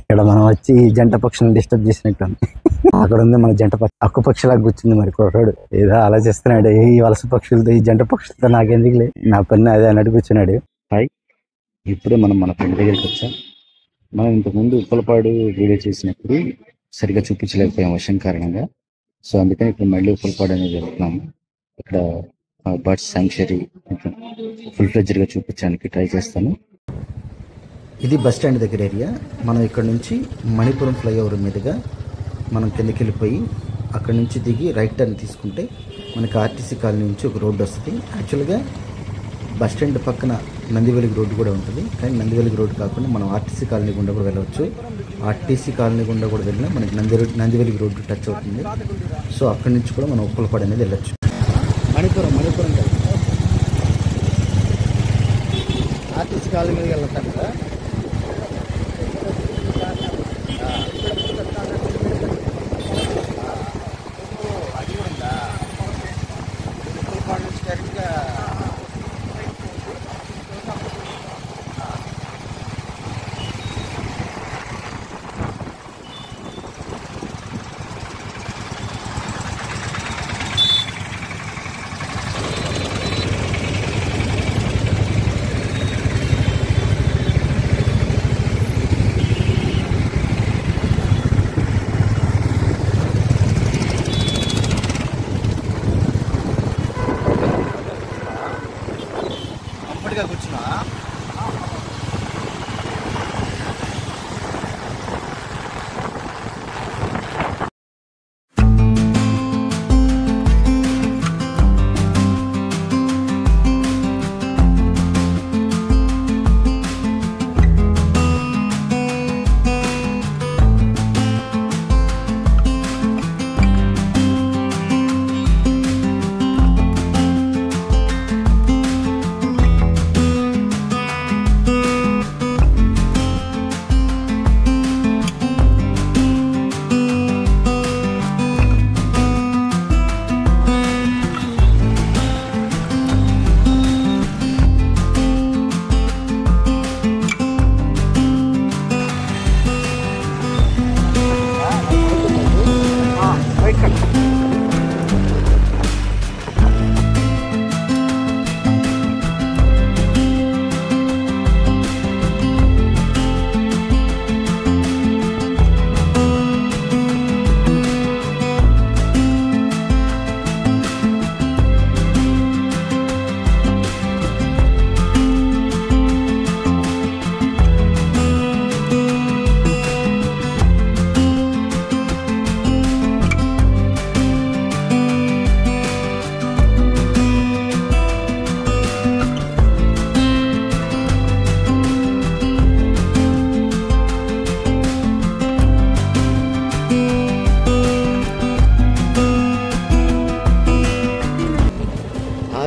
ఇక్కడ మనం వచ్చి జంట పక్షులను డిస్టర్బ్ చేసినట్టు అక్కడ ఉంది మన జంట పక్షి అక్కు పక్షిలాగా కూర్చుంది మరి కుర్రాడు ఏదో ఆలోచిస్తున్నాడు ఈ వలస పక్షులతో ఈ జంట పక్షులతో నాకెందుకులే నా పని అదే అన్నట్టు కూర్చున్నాడు. హాయ్, ఇప్పుడే మనం మన ఫ్రెండ్ దగ్గరికి వచ్చాం. మనం ఇంతకుముందు ఉప్పలపాడు వీడియో చేసినప్పుడు సరిగా చూపించలేకపోయాం వర్షం కారణంగా. సో అందుకని ఇప్పుడు మళ్ళీ ఉప్పలపాడు అనేది వెళ్తున్నాము. ఇక్కడ బర్డ్స్ శాంక్చురీ ఫుల్ ఫ్లెడ్జ్డ్ గా చూపించడానికి ట్రై చేస్తాను. ఇది బస్ స్టాండ్ దగ్గర ఏరియా. మనం ఇక్కడ నుంచి మణిపురం ఫ్లైఓవర్ మీదుగా మనం కిందకి వెళ్ళిపోయి అక్కడ నుంచి దిగి రైట్ టర్న్ తీసుకుంటే మనకి ఆర్టీసీ కాలనీ నుంచి ఒక రోడ్డు వస్తుంది. యాక్చువల్గా బస్ స్టాండ్ పక్కన నందివెలుగు రోడ్డు కూడా ఉంటుంది, కానీ నందివెలుగు రోడ్డు కాకుండా మనం ఆర్టీసీ కాలనీ గుండా కూడా వెళ్ళవచ్చు. ఆర్టీసీ కాలనీ గుండా కూడా వెళ్ళినా మనకి నందివెలుగు రోడ్డు టచ్ అవుతుంది. సో అక్కడి నుంచి కూడా మనం ఉప్పలపాడు అనేది వెళ్ళచ్చు. మణిపురం ఆర్టీసీ కాలనీ మీద వెళ్తాను కదా. కూర్చున్నా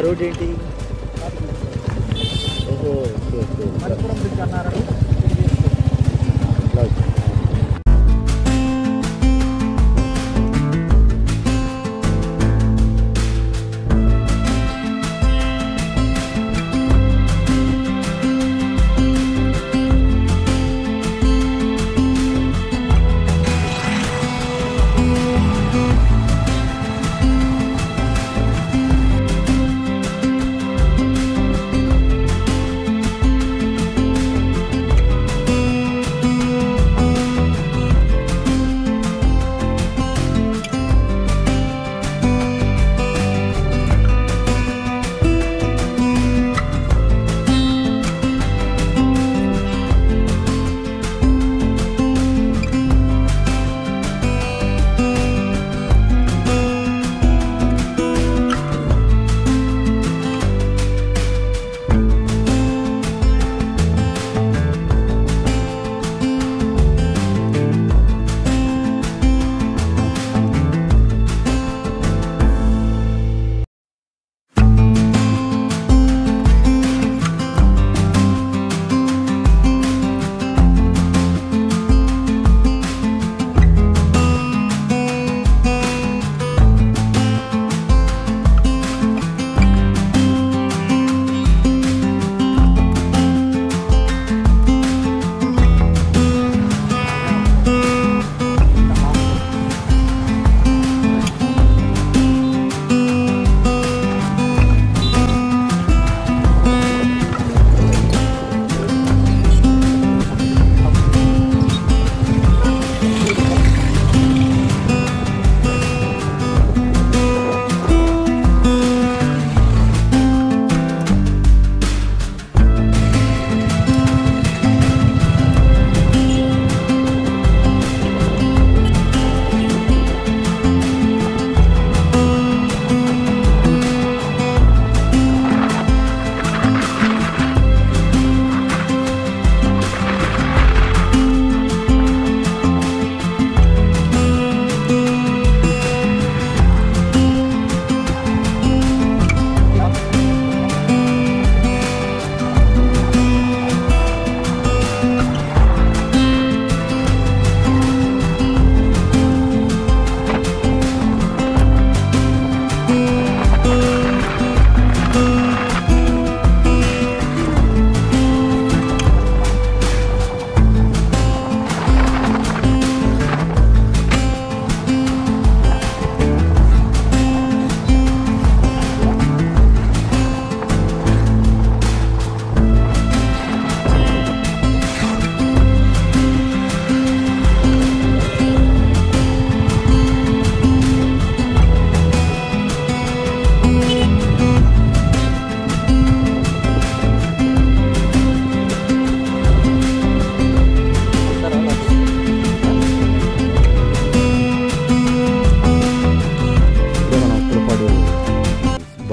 రోడ్ ఏంటి? ఓహో, మణిపురం బ్రిడ్జ్ అన్నారు.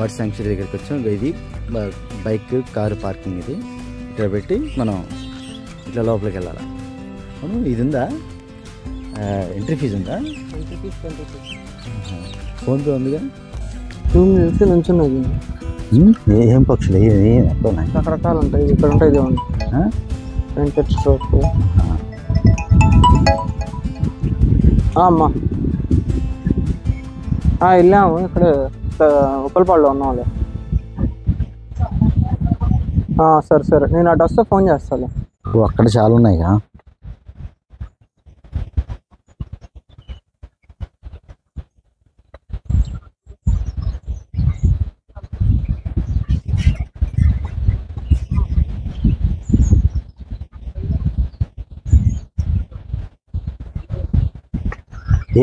బర్డ్ శాంక్చురీ దగ్గరికి వచ్చాం. ఇది బైక్ కారు పార్కింగ్. ఇది ఇక్కడ పెట్టి మనం ఇట్లా లోపలికి వెళ్ళాలి. అవును, ఇది ఉందా? ఎంట్రీ ఫీజు ఉందా? ఫోన్పే ఉందిగా. 2 minutes నుంచున్నది. ఏం పక్షులు రకరకాలు ఉంటాయి. ఇక్కడ ఉంటాయి చూడండి. వెంకట్ స్టోర్. అమ్మా వెళ్ళాము. ఇక్కడ ఉప్పలపాడులో ఉన్నాం. సరే నేను అటు వస్తే ఫోన్ చేస్తాను. అక్కడ చాలా ఉన్నాయిగా.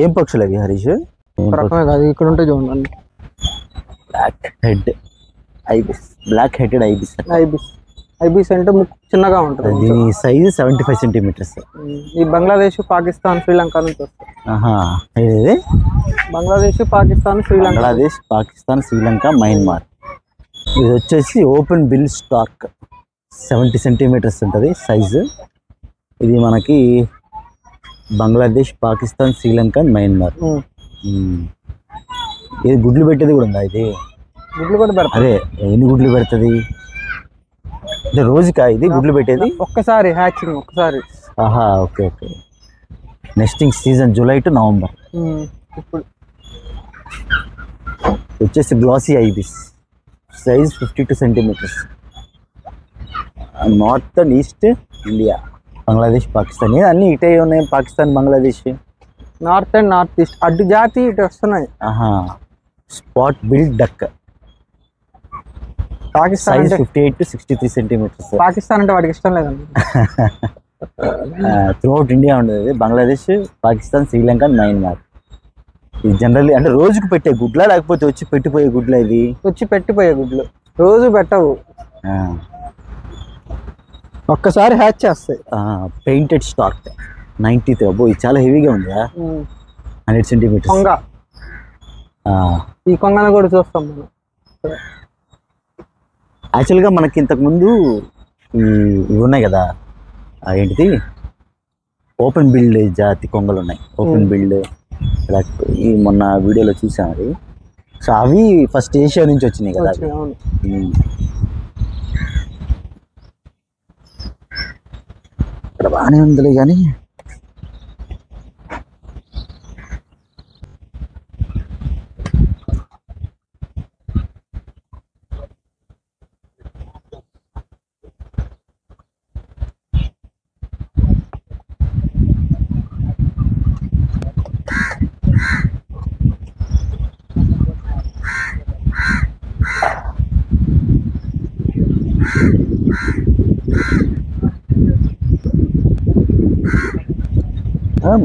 ఏం పక్షులు అవి హరీష్? రకమే కాదు, ఇక్కడ ఉంటాయి చూడండి. Black headed ibis. ఐబిస్ అంటే ముక్కు చిన్నగా ఉంటుంది. దీని సైజ్ 75 సెంటీమీటర్స్. ఈ బంగ్లాదేశ్, పాకిస్తాన్, శ్రీలంక నుంచి వస్తాయి. ఇది బంగ్లాదేశ్, పాకిస్తాన్, శ్రీలంక, మయన్మార్. ఇది వచ్చేసి ఓపెన్ బిల్ స్టాక్ 70 సెంటీమీటర్స్ ఉంటుంది సైజు. ఇది మనకి బంగ్లాదేశ్, పాకిస్తాన్, శ్రీలంక, మయన్మార్. ఇది గుడ్లు పెట్టేది కూడా ఉందా? ఇది గుడ్లు కూడా పెడతా. అదే ఎన్ని గుడ్లు పెడుతుంది? అంటే రోజుకా ఇది గుడ్లు పెట్టేది? ఒక్కసారి హ్యాచింగ్ ఒక్కసారి. Okay. Nesting season July to November. ఇప్పుడు వచ్చేసి glossy ibis, size 52 centimetres. North and east India, Bangladesh, Pakistan. అన్నీ ఇటే ఉన్నాయి. Pakistan, Bangladesh, north and north east అడ్డు జాతి ఇటు వస్తున్నాయి. Spot build duck, Pakistan 58 to 63 centimetres. Pakistan అంటే వాడికి ఇష్టం లేదండి. త్రూఅవుట్ ఇండియా ఉండేది. బంగ్లాదేశ్, పాకిస్తాన్, శ్రీలంక, మయన్మార్. ఇది జనరల్లీ అంటే రోజుకు పెట్టే గుడ్లా లేకపోతే వచ్చి పెట్టిపోయే గుడ్లా? ఇది వచ్చి పెట్టిపోయే గుడ్లు, రోజు పెట్టవు. ఒక్కసారి హ్యాచ్ చేస్తాయి. Painted stock 93. అబ్బో, ఇది చాలా హెవీగా ఉంది. 100 సెంటీమీటర్స్. కొంగ, ఈ కొంగను కూడా చూస్తాం మనం. యాక్చువల్గా మనకి ఇంతకుముందు ఇవి ఉన్నాయి కదా, ఏంటిది ఓపెన్ బిల్డ్ జాతి కొంగలు ఉన్నాయి. ఓపెన్ బిల్డ్ ఈ మొన్న వీడియోలో చూసాం అది. సో అవి ఫస్ట్ ఏషియా నుంచి వచ్చినాయి కదా. ఇక్కడ బాగానే ఉందిలే కానీ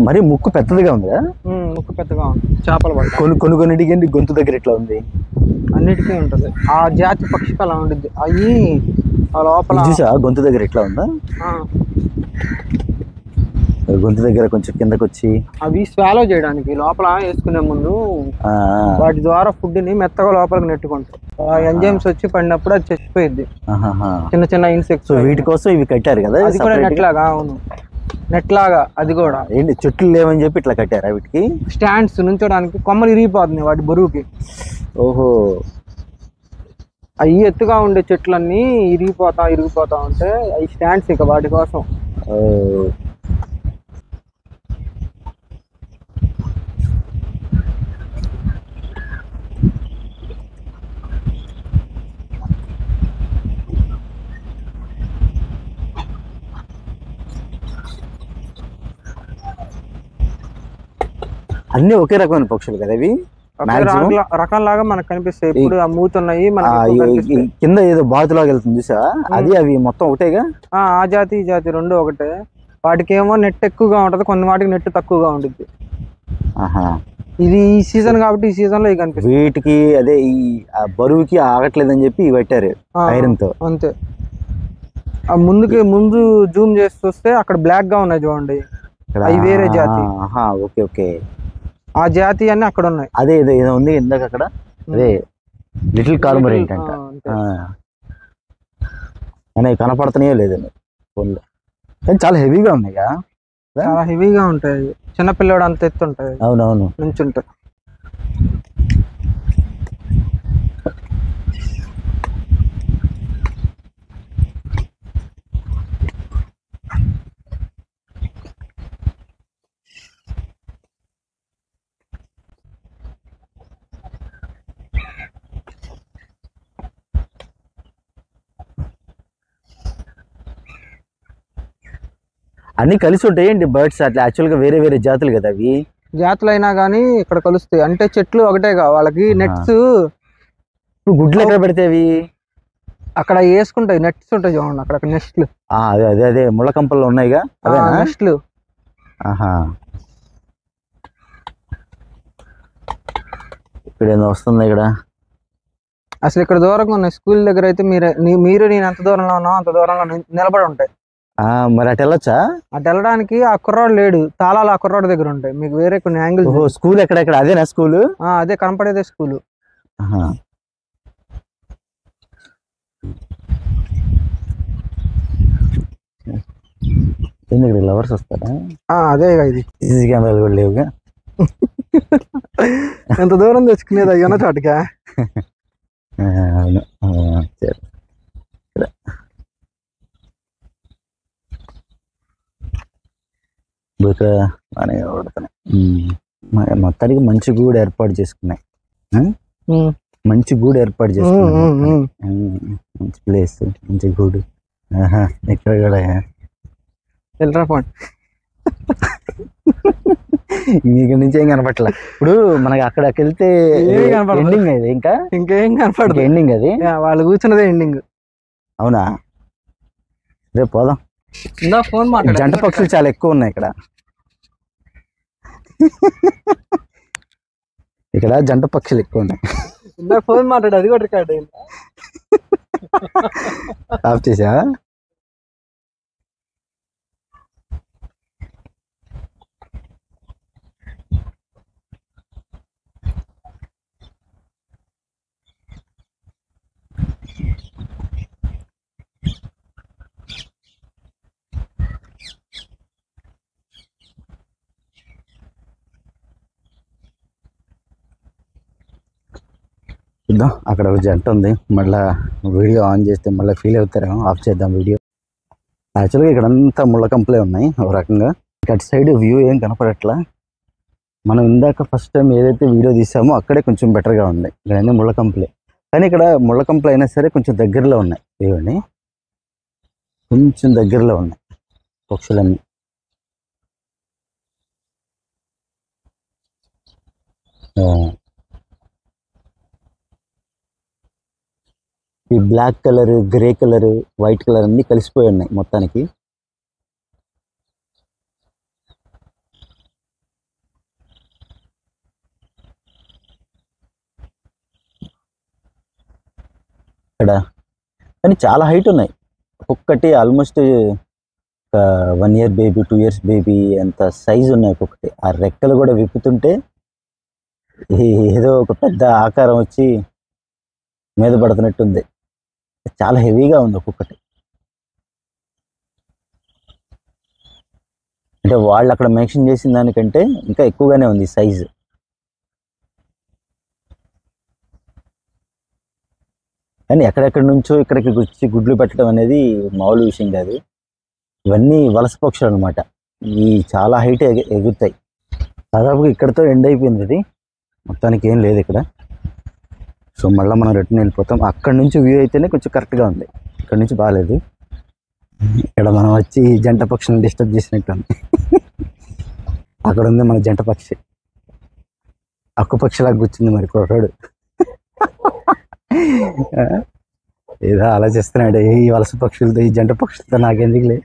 మరి ముక్కు పెద్దదిగా ఉందా? ముక్కు పెద్దగా ఉంది. చేపలు కొన్నిటికి గొంతు దగ్గర ఎట్లా ఉంది? అన్నిటికీ ఉంటుంది. ఆ జాతి పక్షికి అలా ఉంటుంది. అవి లోపల చూసా గొంతు దగ్గర ఎట్లా ఉందా? గొంతు దగ్గర కొంచెం కిందకి వచ్చి అవి స్వాలో చేయడానికి లోపల వేసుకునే ముందు వాటి ద్వారా ఫుడ్ ని మెత్తగా లోపలికి నెట్టుకుంటాయి. ఎంజైమ్స్ వచ్చి పడినప్పుడు అది చచ్చిపోయింది. చిన్న చిన్న ఇన్సెక్ట్స్. వీటి కోసం ఇవి కట్టారు కదా. అది కూడా నెట్ లాగా. అవును, నెట్ లాగా. అది కూడా ఏంటి చెట్లు లేవని చెప్పి ఇట్లా కట్టారా వీటికి? స్టాండ్స్ నుంచోడానికి. కొమ్మలు ఇరిగిపోతున్నాయి వాటి బరువుకి. ఓహో, అవి ఎత్తుగా ఉండే చెట్లన్నీ ఇరిగిపోతా ఉంటే అవి స్టాండ్స్ ఇక వాటి కోసం. అన్ని ఒకే రకమైన పక్షులు కదా ఇవి? రకాలాగా మనకు కనిపిస్తాయి. ఇప్పుడు ఆ మూతున్నాయి. కింద ఏదో బాతులాగా వెళ్తుంది చూసా, అది అవి మొత్తం ఒకటేగా? ఆ జాతి ఈ జాతి రెండు ఒకటే. వాటికి ఏమో నెట్ ఎక్కువగా ఉంటది, కొన్ని వాటికి నెట్ తక్కువగా ఉంటుంది. ఇది ఈ సీజన్ కాబట్టి ఈ సీజన్ లో కనిపిస్తుంది. వీటికి అదే ఈ బరువుకి ఆగట్లేదని చెప్పి పెట్టారు ఐరన్ తో. అంతే. ముందు జూమ్ చేసి చూస్తే అక్కడ బ్లాక్ గా ఉన్నాయి చూడండి, అవి వేరే జాతి. ఓకే. ఆ జాతి అన్ని అక్కడ ఉన్నాయి. అదే ఏదో ఉంది ఇందాక అక్కడ. అదే లిటిల్ కార్మరెంట్ అంట. కానీ కనపడుతున్నాయో లేదండి ఫోన్లో. కానీ చాలా హెవీగా ఉన్నాయిగా, చాలా హెవీగా ఉంటాయి. చిన్నపిల్లడు అంత ఎత్తు ఉంటాయి. అవునవును నుంచి ఉంటాయి. అన్ని కలిసి ఉంటాయండి బర్డ్స్. అట్లా యాక్చువల్గా వేరే వేరే జాతులు కదా అవి. జాతులు అయినా కానీ ఇక్కడ కలుస్తాయి. అంటే చెట్లు ఒకటేగా వాళ్ళకి. నెట్స్ ఇప్పుడు గుడ్లు ఎక్కడ పెడితే అవి అక్కడ వేసుకుంటాయి. నెట్స్ ఉంటాయి చూడండి అక్కడ నెస్ట్లు. అదే అదే అదే ముళ్ళ కంపల్లో ఉన్నాయిగా నెస్ట్లు. ఆహా, ఇక్కడ ఏదో వస్తుంది ఇక్కడ. అసలు ఇక్కడ దూరంగా ఉన్నాయి. స్కూల్ దగ్గర అయితే మీరు నేను ఎంత దూరంలో ఉన్నావు అంత దూరంలో నిలబడి ఉంటాయి. మరి అటు వెళ్ళొచ్చా? అటు వెళ్ళడానికి ఆ కుర్రాడు లేడు. తాళాలు ఆ కుర్రాడు దగ్గర ఉంటాయి. మీకు వేరే కొన్ని యాంగిల్స్. స్కూల్ ఎక్కడ? అదేనా స్కూల్? అదే కనపడేదే స్కూల్. ఇక్కడ లవర్స్ వస్తారా? అదే ఇది సీసీ కెమెరాలు కూడా లేవుగా. ఎంత దూరం తెచ్చుకునేది అయ్యన్న చాటుగా. అవును. మొత్తానికి మంచి గూడు ఏర్పాటు చేసుకున్నాయి. మంచి గూడు ఏర్పాటు చేసుకున్నాయి. మంచి ప్లేస్, మంచి గూడు. ఇక్కడ కూడా వెళ్ళరా పోండి. ఇక్కడ నుంచి ఏం కనపట్ల. ఇప్పుడు మనకి అక్కడికి వెళ్తే ఎండింగ్ అది. ఇంకేం కనపడదు. ఎండింగ్ అది. వాళ్ళు కూర్చున్నదే ఎండింగ్. అవునా? రేపు పోదాం. ఫోన్ జంట పక్షులు చాలా ఎక్కువ ఉన్నాయి ఇక్కడ. ఇక్కడ జంట పక్షులు ఎక్కువ ఉన్నాయి. ఫోన్ మాట్లాడు, అది కూడా రికార్డ్ అయింది. ఆఫ్ చేసా? చూద్దాం. అక్కడ ఒక జంట ఉంది. మళ్ళీ వీడియో ఆన్ చేస్తే మళ్ళీ ఫీల్ అవుతారేమో. ఆఫ్ చేద్దాం వీడియో. యాక్చువల్గా ఇక్కడ అంతా ముళ్ళ కంపలే ఉన్నాయి ఒక రకంగా. అటు సైడ్ వ్యూ ఏం కనపడట్లా. మనం ఇందాక ఫస్ట్ టైం ఏదైతే వీడియో తీసామో అక్కడే కొంచెం బెటర్గా ఉంది. ఇక్కడ అన్నీ ముళ్ళ కంపలే. కానీ ఇక్కడ ముళ్ళ కంపలు అయినా సరే కొంచెం దగ్గరలో ఉన్నాయి. ఇవన్నీ కొంచెం దగ్గరలో ఉన్నాయి పక్షులన్నీ. ఈ black colour, grey colour, white colour అన్నీ కలిసిపోయి ఉన్నాయి మొత్తానికి. ఇక్కడ కానీ చాలా హైట్ ఉన్నాయి. ఒక్కొక్కటి almost 1 year baby, 2 years baby అంత సైజు ఉన్నాయి ఒక్కొక్కటి. ఆ రెక్కలు కూడా విప్పుతుంటే ఏదో ఒక పెద్ద ఆకారం వచ్చి మీద పడుతున్నట్టుంది. చాలా హెవీగా ఉంది ఒక్కొక్కటి. అంటే వాళ్ళు అక్కడ మెన్షన్ చేసిన దానికంటే ఇంకా ఎక్కువగానే ఉంది సైజు. కానీ ఎక్కడెక్కడి నుంచో ఇక్కడికి వచ్చి గుడ్లు పెట్టడం అనేది మామూలు విషయం కాదు. ఇవన్నీ వలస పక్షులు అనమాట. ఈ చాలా హైట్ ఎగురుతాయి. దాదాపుగా ఇక్కడతో ఎండ్ అయిపోయింది ఇది. మొత్తానికి ఏం లేదు ఇక్కడ. సో మళ్ళీ మనం రిటర్న్ వెళ్ళిపోతాం. అక్కడి నుంచి వ్యూ అయితేనే కొంచెం కరెక్ట్గా ఉంది. ఇక్కడ నుంచి బాగాలేదు. ఇక్కడ మనం వచ్చి జంట పక్షులను డిస్టర్బ్ చేసినట్టు ఉంది. అక్కడ ఉంది మన జంట పక్షి. అక్కు పక్షిలాగా కూర్చుంది మరి కుర్రాడు. ఏదో ఆలోచిస్తున్నాడు. ఈ వలస పక్షులతో, ఈ జంట పక్షులతో నాకెందుకులే,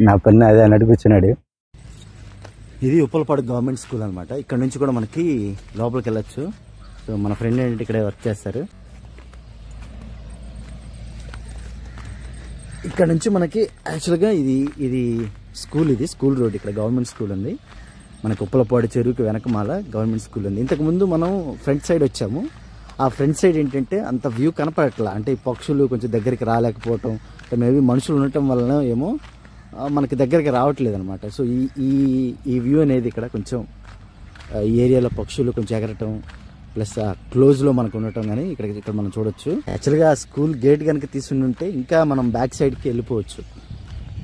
నా పని అదే అన్నట్టు కూర్చున్నాడు. ఇది ఉప్పలపాడు గవర్నమెంట్ స్కూల్ అనమాట. ఇక్కడ నుంచి కూడా మనకి లోపలికి వెళ్ళొచ్చు. సో మన ఫ్రెండ్ ఏంటంటే ఇక్కడే వర్క్ చేస్తారు. ఇక్కడ నుంచి మనకి యాక్చువల్గా ఇది స్కూల్. ఇది స్కూల్ రోడ్. ఇక్కడ గవర్నమెంట్ స్కూల్ ఉంది. మనకి ఉప్పలపాడు చెరువుకి వెనకమాల గవర్నమెంట్ స్కూల్ ఉంది. ఇంతకుముందు మనం ఫ్రంట్ సైడ్ వచ్చాము. ఆ ఫ్రంట్ సైడ్ ఏంటంటే అంత వ్యూ కనపడట్లా, అంటే ఈ పక్షులు కొంచెం దగ్గరికి రాలేకపోవటం, మేబీ మనుషులు ఉండటం వలన ఏమో మనకి దగ్గరికి రావట్లేదు అనమాట. సో ఈ వ్యూ అనేది ఇక్కడ కొంచెం ఈ ఏరియాలో పక్షులు కొంచెం ఎగరటం ప్లస్ క్లోజ్లో మనకు ఉండటం కానీ ఇక్కడ మనం చూడొచ్చు. యాక్చువల్గా స్కూల్ గేట్ కనుక తీసుకుంటే ఇంకా మనం బ్యాక్ సైడ్కి వెళ్ళిపోవచ్చు,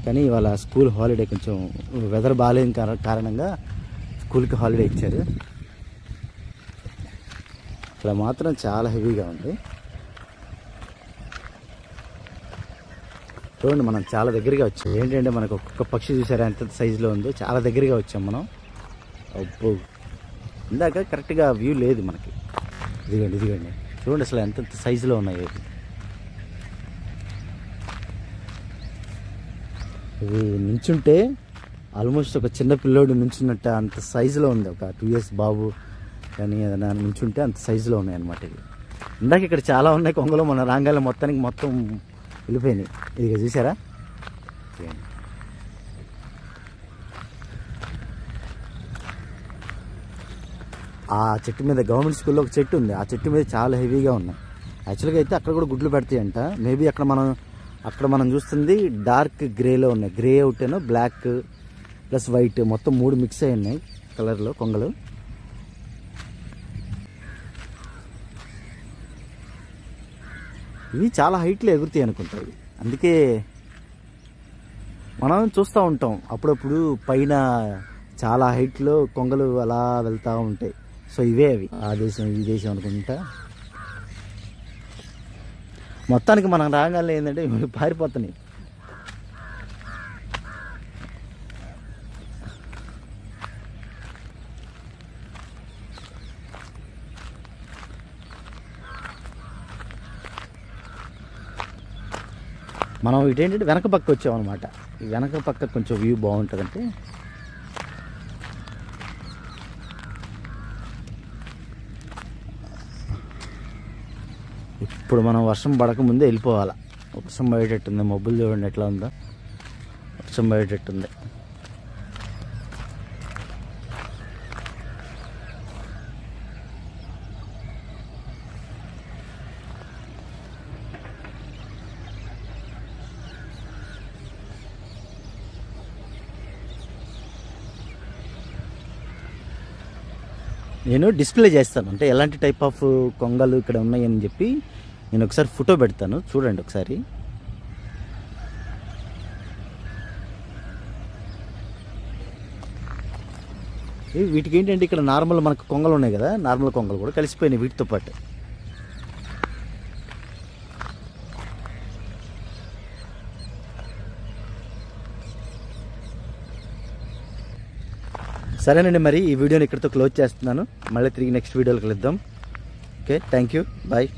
కానీ ఇవాళ స్కూల్ హాలిడే, కొంచెం వెదర్ బాగాలేని కారణంగా స్కూల్కి హాలిడే ఇచ్చారు. ఇక్కడ మాత్రం చాలా హెవీగా ఉంది. చూడండి మనం చాలా దగ్గరగా వచ్చాం. ఏంటంటే మనకు ఒక్కొక్క పక్షి చూసారా ఎంత సైజులో ఉందో, చాలా దగ్గరగా వచ్చాం మనం. అబ్బో ఇందాక కరెక్ట్గా వ్యూ లేదు మనకి. ఇదిగోండి చూడండి అసలు ఎంత సైజులో ఉన్నాయి ఇవి. నించుంటే ఆల్మోస్ట్ ఒక చిన్న పిల్లోడు నించున్నట్టు అంత సైజులో ఉంది. ఒక 2 years బాబు కానీ ఏదైనా నించుంటే అంత సైజులో ఉన్నాయి అన్నమాట ఇవి. ఇందాక ఇక్కడ చాలా ఉన్నాయి కొంగలు, మన రాంగాల మొత్తం వెళ్ళిపోయినాయి. ఇది చూసారా? ఆ చెట్టు మీద గవర్నమెంట్ స్కూల్లో ఒక చెట్టు ఉంది, ఆ చెట్టు మీద చాలా హెవీగా ఉన్నాయి. యాక్చువల్గా అయితే అక్కడ కూడా గుడ్లు పెడతాయంట. మేబీ అక్కడ మనం చూస్తుంది డార్క్ గ్రేలో ఉన్నాయి. గ్రే అవుటేనో బ్లాక్ ప్లస్ వైట్ మొత్తం 3 మిక్స్ అయి ఉన్నాయి కలర్లో కొంగలు. ఇవి చాలా హైట్లో ఎగురుతాయి అనుకుంటాయి, అందుకే మనం చూస్తూ ఉంటాం అప్పుడప్పుడు పైన చాలా హైట్లో కొంగలు అలా వెళ్తూ ఉంటాయి. సో ఇవే అవి, ఆ దేశం ఈ దేశం అనుకుంటా. మొత్తానికి మనం రాగానే ఏంటంటే పారిపోతున్నాయి. మనం ఇటేంటంటే వెనక పక్క వచ్చామన్నమాట. ఈ వెనక పక్క కొంచెం వ్యూ బాగుంటుందంటే ఇప్పుడు మనం వర్షం పడకముందే వెళ్ళిపోవాలా. వర్షం పడేటట్టుంది, మబ్బులు చూడండి ఎట్లా ఉందో, వర్షం పడేటట్టుంది. నేను డిస్ప్లే చేస్తాను, అంటే ఎలాంటి టైప్ ఆఫ్ కొంగలు ఇక్కడ ఉన్నాయని చెప్పి నేను ఒకసారి ఫోటో పెడతాను, చూడండి ఒకసారి. వీటికి ఏంటంటే ఇక్కడ నార్మల్ మనకు కొంగలు ఉన్నాయి కదా, నార్మల్ కొంగలు కూడా కలిసిపోయినాయి వీటితో పాటు. సరేనండి, మరి ఈ వీడియోని ఇక్కడితో క్లోజ్ చేస్తున్నాను. మళ్ళీ తిరిగి నెక్స్ట్ వీడియోలో కలుద్దాం. Okay, thank you, bye.